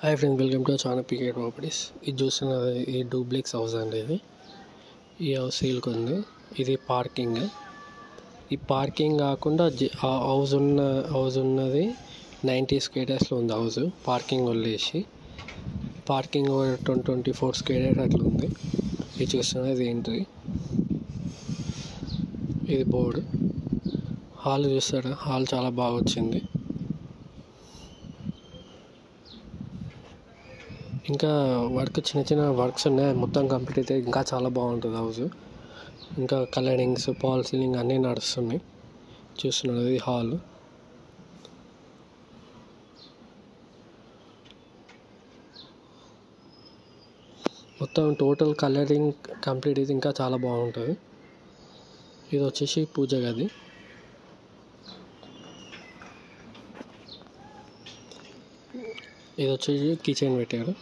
Hi friends, welcome to channel PK properties. ఇది చూస్తున్నది ఈ డూప్లెక్స్ హౌస్ అండి. ఈ హౌస్ సేల్కి ఉంది. ఇది పార్కింగ్. ఈ పార్కింగ్ కాకుండా హౌస్ ఉన్నది 90 square yardsలో ఉంది. హౌస్ పార్కింగ్ వదిలేసి పార్కింగ్ 24 square yards అట్లా ఉంది. ఇది చూస్తున్నది ఎంట్రీ. ఇది బోర్డు. హాల్ చూస్తారా, హాల్ చాలా బాగా వచ్చింది. ఇంకా చిన్న చిన్న వర్క్స్ ఉన్నాయి. మొత్తం కంప్లీట్ అయితే ఇంకా చాలా బాగుంటుంది హౌస్. ఇంకా కలరింగ్స్, ఫాల్ సీలింగ్ అన్నీ నడుస్తున్నాయి. చూస్తున్నది హాల్. మొత్తం టోటల్ కలరింగ్ కంప్లీట్ అయితే ఇంకా చాలా బాగుంటుంది. ఇది వచ్చేసి పూజ గది. ఇది వచ్చేసి కిచెన్ పెట్టారు.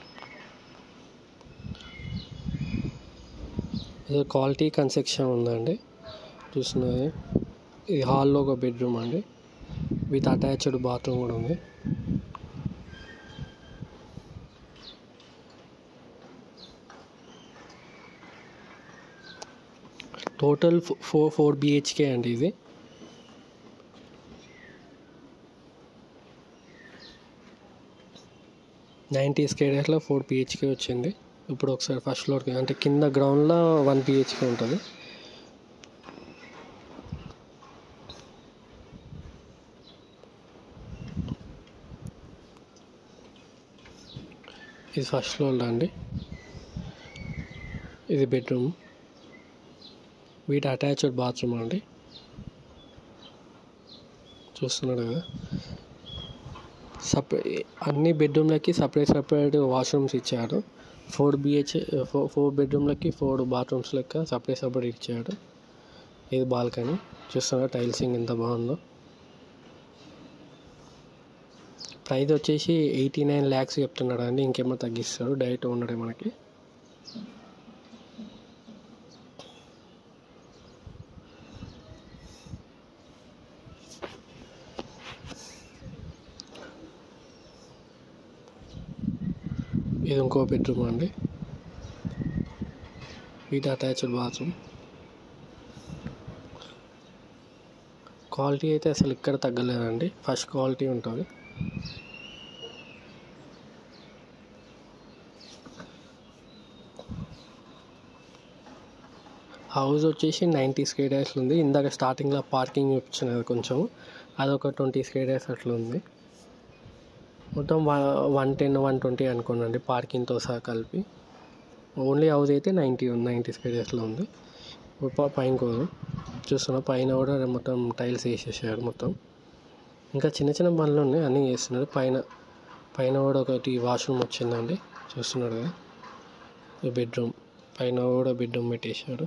ఇది క్వాలిటీ కన్స్ట్రక్షన్ ఉందండి. చూస్తున్నది ఇది హాల్లో ఒక బెడ్రూమ్ అండి, విత్ అటాచ్డ్ బాత్రూమ్ కూడా ఉంది. టోటల్ 4 BHK అండి. ఇది నైంటీ స్క్వేర్ యార్డ్స్లో 4 BHK వచ్చింది. ఇప్పుడు ఒకసారి ఫస్ట్ ఫ్లోర్కి అంటే కింద గ్రౌండ్లో 1 BHK ఉంటుంది. ఇది ఫస్ట్ ఫ్లోర్లో అండి. ఇది బెడ్రూమ్ వీటి అటాచ్డ్ బాత్రూమ్ అండి. చూస్తున్నాడు కదా, అన్ని బెడ్రూమ్లకి సపరేట్ వాష్రూమ్స్ ఇచ్చాడు. 4 బెడ్రూమ్లకి 4 బాత్రూమ్స్ లెక్క సపరేట్ ఇచ్చాడు. ఇది బాల్కనీ. చూస్తున్నా టైల్సింగ్ ఎంత బాగుందో. ప్రైస్ వచ్చేసి 89 lakhs చెప్తున్నాడు అండి. ఇంకేమో తగ్గిస్తాడు, డైరెక్ట్ ఉండడే మనకి. ఇది ఇంకో బెడ్రూమ్ అండి, ఇది అటాచ్డ్ బాత్రూమ్. క్వాలిటీ అయితే అసలు ఇక్కడ తగ్గలేదండి, ఫస్ట్ క్వాలిటీ ఉంటుంది. హౌస్ వచ్చేసి 90 square yards ఉంది. ఇందాక స్టార్టింగ్లో పార్కింగ్ వచ్చినది కొంచెం, అదొక 20 square yards అట్లా ఉంది. మొత్తం 110-120 అనుకోండి పార్కింగ్తో సహా కలిపి. ఓన్లీ హౌస్ అయితే 90 square yardsలో ఉంది. పైన కూడా చూస్తున్నా, పైన కూడా మొత్తం టైల్స్ వేసేసాడు మొత్తం. ఇంకా చిన్న చిన్న పనులు ఉన్నాయి, అన్నీ చేస్తున్నాడు. పైన కూడా ఒకటి వాష్రూమ్ వచ్చిందండి. చూస్తున్నాడు కదా, బెడ్రూమ్ పైన కూడా బెడ్రూమ్ పెట్టేశాడు.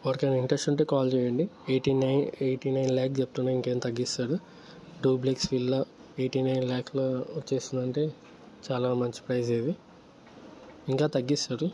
ఎవరికైనా ఇంట్రెస్ట్ ఉంటే కాల్ చేయండి. 89 lakhs చెప్తున్నా, ఇంకేం తగ్గిస్తాడు. డూప్లెక్స్ విల్లా 89 lakhsలో వచ్చేస్తుందంటే చాలా మంచి ప్రైస్ ఇది. ఇంకా తగ్గిస్తాడు.